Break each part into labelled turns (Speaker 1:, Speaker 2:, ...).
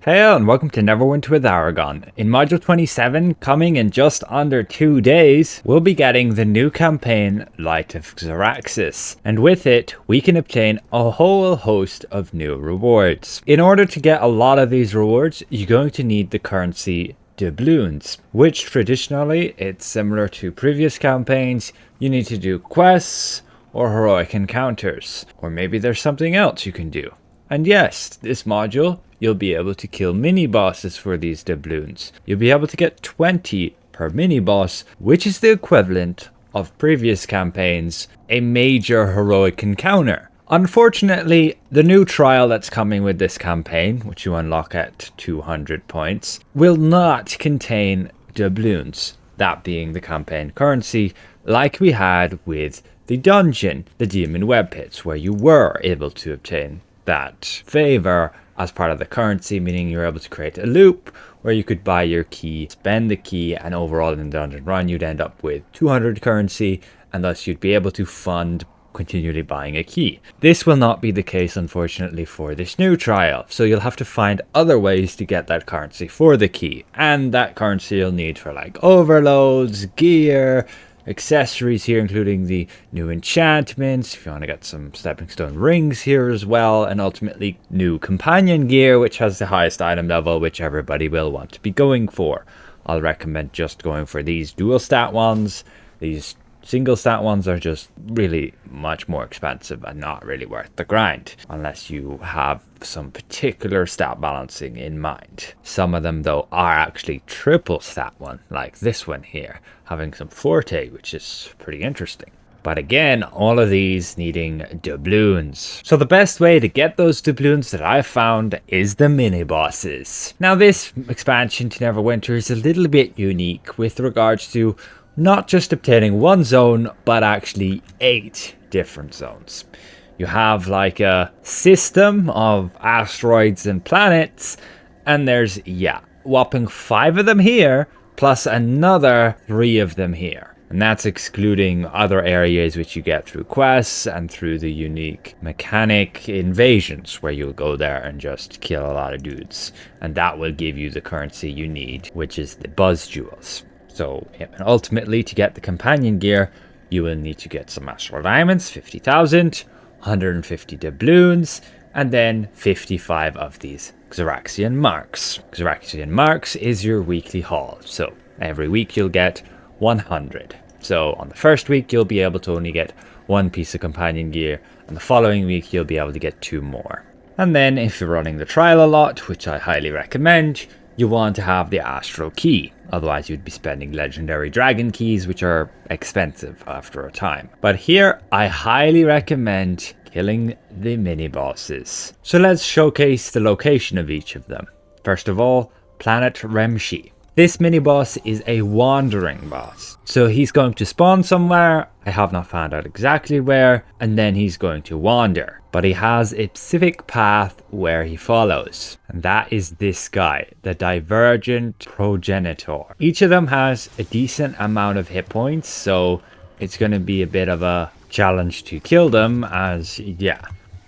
Speaker 1: Hello and welcome to Neverwinter with Aragon. In Module 27, coming in just under 2 days, we'll be getting the new campaign Light of Xeraxis, and with it, we can obtain a whole host of new rewards. In order to get a lot of these rewards, you're going to need the currency doubloons, which traditionally, it's similar to previous campaigns, you need to do quests or heroic encounters, or maybe there's something else you can do. And yes, this module, you'll be able to kill mini-bosses for these doubloons. You'll be able to get 20 per mini-boss, which is the equivalent of previous campaigns, a major heroic encounter. Unfortunately, the new trial that's coming with this campaign, which you unlock at 200 points, will not contain doubloons, that being the campaign currency, like we had with the dungeon, the Demon Web Pits, where you were able to obtain that favor as part of the currency, meaning you're able to create a loop where you could buy your key, spend the key, and overall in the dungeon run you'd end up with 200 currency, and thus you'd be able to fund continually buying a key. This will not be the case, unfortunately, for this new trial, so you'll have to find other ways to get that currency for the key, and that currency you'll need for like overloads, gear, accessories here, including the new enchantments, if you want to get some stepping stone rings here as well, and ultimately new companion gear, which has the highest item level, which everybody will want to be going for. I'll recommend just going for these dual stat ones. These single stat ones are just really much more expensive and not really worth the grind, unless you have some particular stat balancing in mind. Some of them though are actually triple stat one, like this one here, having some forte, which is pretty interesting. But again, all of these needing doubloons. So the best way to get those doubloons that I've found is the mini bosses. Now this expansion to Neverwinter is a little bit unique with regards to not just obtaining one zone, but actually 8 different zones. You have like a system of asteroids and planets, and there's, whopping 5 of them here, plus another 3 of them here. And that's excluding other areas which you get through quests and through the unique mechanic invasions, where you'll go there and just kill a lot of dudes. And that will give you the currency you need, which is the buzz jewels. So ultimately, to get the companion gear, you will need to get some astral diamonds, 50,000, 150 doubloons, and then 55 of these Xeraxian marks. Xeraxian marks is your weekly haul. So every week you'll get 100. So on the first week, you'll be able to only get 1 piece of companion gear, and the following week, you'll be able to get 2 more. And then if you're running the trial a lot, which I highly recommend, you want to have the Astral Key. Otherwise, you'd be spending legendary dragon keys, which are expensive after a time. But here, I highly recommend killing the mini-bosses. So let's showcase the location of each of them. First of all, Planet Remshi. This mini-boss is a wandering boss. So he's going to spawn somewhere, I have not found out exactly where, and then he's going to wander. But he has a specific path where he follows, and that is this guy, the Divergent Progenitor. Each of them has a decent amount of hit points, so it's going to be a bit of a challenge to kill them, as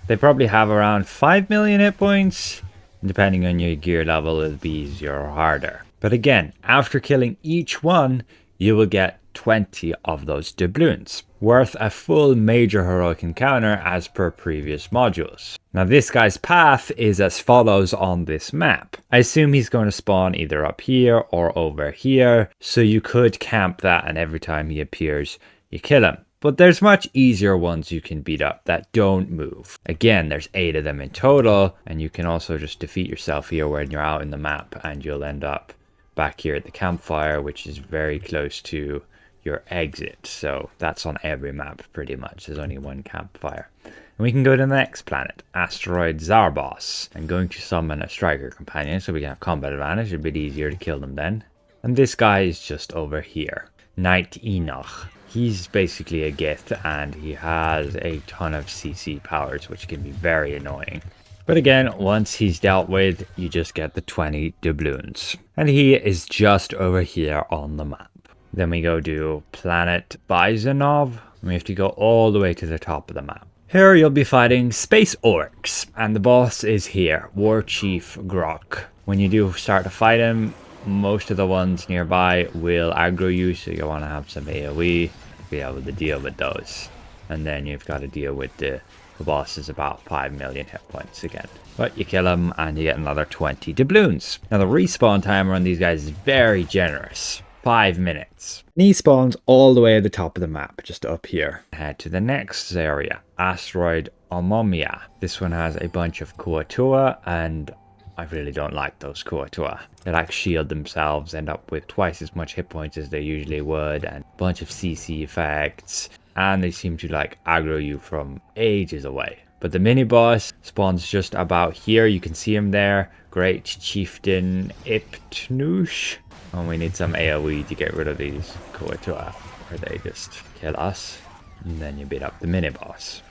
Speaker 1: they probably have around 5 million hit points. Depending on your gear level, it'll be easier or harder. But again, after killing each one, you will get 20 of those doubloons, worth a full major heroic encounter as per previous modules. Now this guy's path is as follows on this map. I assume he's going to spawn either up here or over here, so you could camp that and every time he appears, you kill him. But there's much easier ones you can beat up that don't move. Again, there's 8 of them in total, and you can also just defeat yourself here when you're out in the map, and you'll end up back here at the campfire, which is very close to your exit. So that's on every map pretty much. There's only one campfire. And we can go to the next planet, Asteroid Zarbos. I'm going to summon a striker companion so we can have combat advantage. A bit easier to kill them then. And this guy is just over here, Knight Enoch. He's basically a Gith, and he has a ton of CC powers, which can be very annoying. But again, once he's dealt with, you just get the 20 doubloons. And he is just over here on the map. Then we go to Planet Bizonov. We have to go all the way to the top of the map. Here you'll be fighting space orcs, and the boss is here, War Chief Grok. When you do start to fight him, most of the ones nearby will aggro you, so you want to have some AoE to be able to deal with those. And then you've got to deal with the boss is about 5 million hit points again. But you kill him and you get another 20 doubloons. Now the respawn timer on these guys is very generous. 5 minutes. And he spawns all the way at the top of the map, just up here. Head to the next area, Asteroid Omomia. This one has a bunch of Kuatua, and I really don't like those Kuatua. They like shield themselves, end up with twice as much hit points as they usually would, and a bunch of CC effects. And they seem to like aggro you from ages away. But the mini boss spawns just about here. You can see him there. Great Chieftain Iptnoosh. And we need some AoE to get rid of these Kuatua, or they just kill us. And then you beat up the mini boss.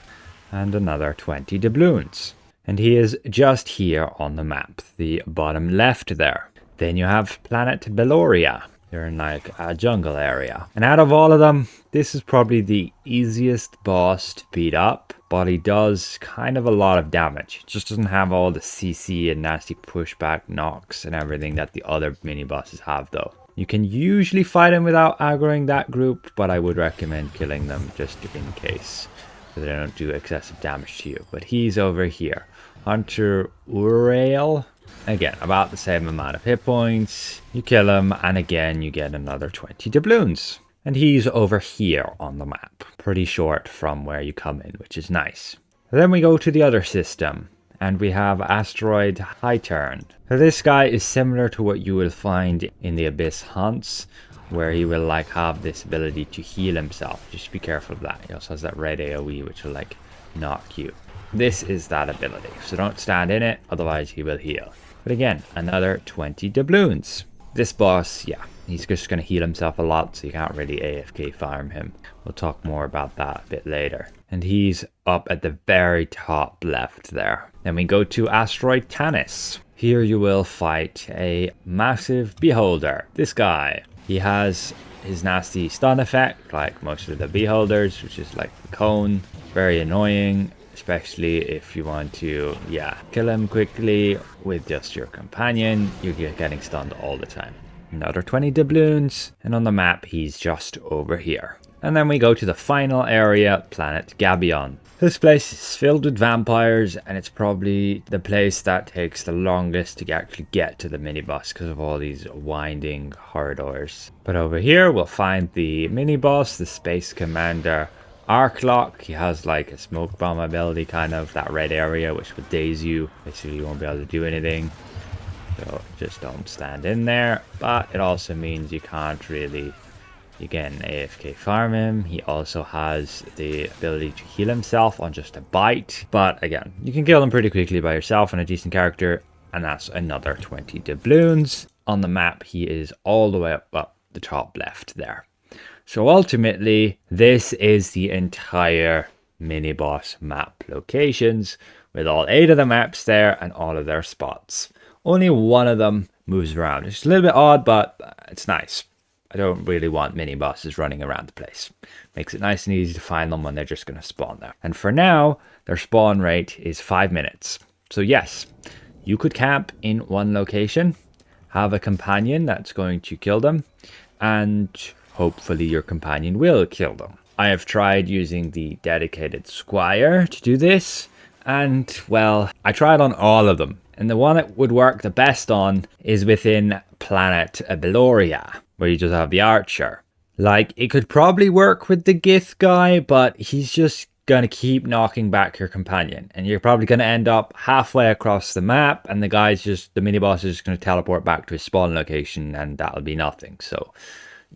Speaker 1: And another 20 doubloons. And he is just here on the map, the bottom left there. Then you have Planet Beloria. They're in like a jungle area. And out of all of them, this is probably the easiest boss to beat up. But he does kind of a lot of damage. It just doesn't have all the CC and nasty pushback knocks and everything that the other mini bosses have though. You can usually fight him without aggroing that group, but I would recommend killing them just in case, so they don't do excessive damage to you. But he's over here. Hunter Urael. Again, about the same amount of hit points. You kill him, and again, you get another 20 doubloons. And he's over here on the map. Pretty short from where you come in, which is nice. Then we go to the other system, and we have Asteroid Highturn. Now, this guy is similar to what you will find in the Abyss Hunts, where he will like have this ability to heal himself. Just be careful of that. He also has that red AoE, which will like knock you. This is that ability, so don't stand in it, otherwise he will heal. But again, another 20 doubloons. This boss, yeah, he's just going to heal himself a lot, so you can't really AFK farm him. We'll talk more about that a bit later. And he's up at the very top left there. Then we go to Asteroid Tanis. Here you will fight a massive beholder. This guy, he has his nasty stun effect, like most of the beholders, which is like the cone. Very annoying. Especially if you want to, kill him quickly with just your companion. You're getting stunned all the time. Another 20 doubloons. And on the map, he's just over here. And then we go to the final area, Planet Gabion. This place is filled with vampires, and it's probably the place that takes the longest to actually get to the mini-boss because of all these winding corridors. But over here, we'll find the mini-boss, the Space Commander Arclock. He has like a smoke bomb ability, kind of that red area which will daze you. Basically you won't be able to do anything, so just don't stand in there. But it also means you can't really, you can AFK farm him. He also has the ability to heal himself on just a bite, but again, you can kill him pretty quickly by yourself and a decent character. And that's another 20 doubloons. On the map he is all the way up the top left there. So ultimately, this is the entire mini-boss map locations, with all 8 of the maps there and all of their spots. Only one of them moves around. It's a little bit odd, but it's nice. I don't really want mini-bosses running around the place. Makes it nice and easy to find them when they're just going to spawn there. And for now, their spawn rate is 5 minutes. So yes, you could camp in one location, have a companion that's going to kill them, and hopefully your companion will kill them. I have tried using the dedicated squire to do this, and well, I tried on all of them. And the one it would work the best on is within Planet Beloria, where you just have the archer. Like, it could probably work with the Gith guy, but he's just gonna keep knocking back your companion. And you're probably gonna end up halfway across the map, and the mini boss is just gonna teleport back to his spawn location, and that'll be nothing. So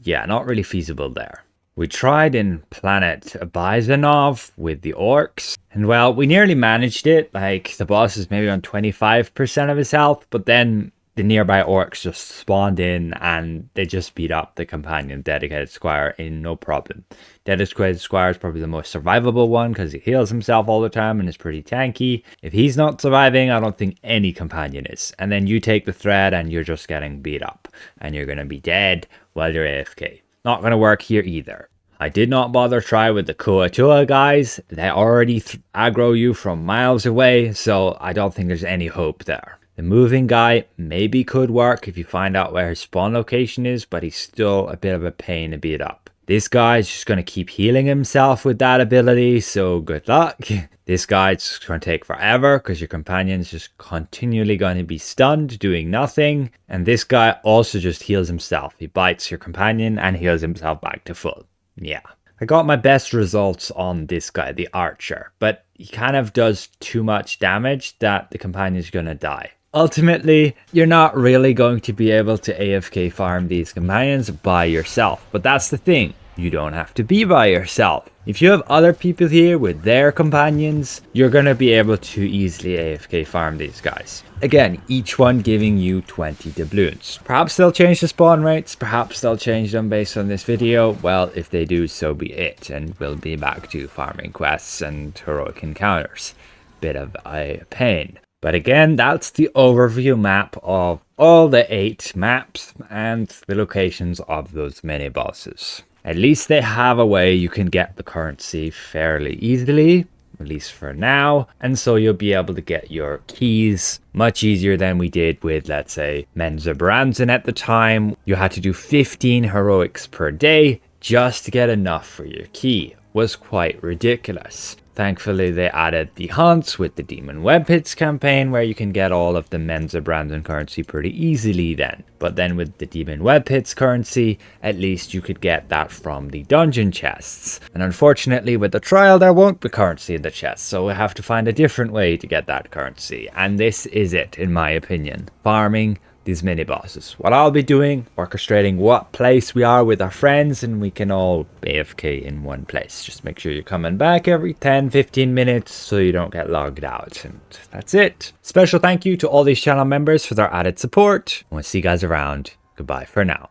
Speaker 1: yeah, not really feasible there. We tried in Planet Bizonov with the orcs, and well, we nearly managed it. Like, the boss is maybe on 25% of his health, but then the nearby orcs just spawned in and they just beat up the companion dedicated squire in no problem. Dedicated squire is probably the most survivable one because he heals himself all the time and is pretty tanky. If he's not surviving, I don't think any companion is. And then you take the thread and you're just getting beat up and you're going to be dead while you're AFK. Not going to work here either. I did not bother try with the Kuatua guys. They already aggro you from miles away, so I don't think there's any hope there. The moving guy maybe could work if you find out where his spawn location is, but he's still a bit of a pain to beat up. This guy's just going to keep healing himself with that ability, so good luck. This guy's just going to take forever because your companion's just continually going to be stunned, doing nothing. And this guy also just heals himself. He bites your companion and heals himself back to full. Yeah. I got my best results on this guy, the archer, but he kind of does too much damage that the companion's going to die. Ultimately, you're not really going to be able to AFK farm these companions by yourself, but that's the thing. You don't have to be by yourself. If you have other people here with their companions, you're going to be able to easily AFK farm these guys. Again, each one giving you 20 doubloons. Perhaps they'll change the spawn rates, perhaps they'll change them based on this video. Well, if they do, so be it, and we'll be back to farming quests and heroic encounters. Bit of a pain. But again, that's the overview map of all the 8 maps and the locations of those mini bosses. At least they have a way you can get the currency fairly easily, at least for now, and so you'll be able to get your keys much easier than we did with, let's say, M27 at the time. You had to do 15 heroics per day just to get enough for your key. It was quite ridiculous. Thankfully, they added the hunts with the Demon Web Pits campaign where you can get all of the Mensa Brandon currency pretty easily then. But then with the Demon Web Pits currency, at least you could get that from the dungeon chests. And unfortunately, with the trial, there won't be currency in the chests, so we have to find a different way to get that currency. And this is it, in my opinion. Farming these mini bosses. What I'll be doing, orchestrating what place we are with our friends, and we can all AFK in one place. Just make sure you're coming back every 10-15 minutes so you don't get logged out, and that's it. Special thank you to all these channel members for their added support. We'll see you guys around. Goodbye for now.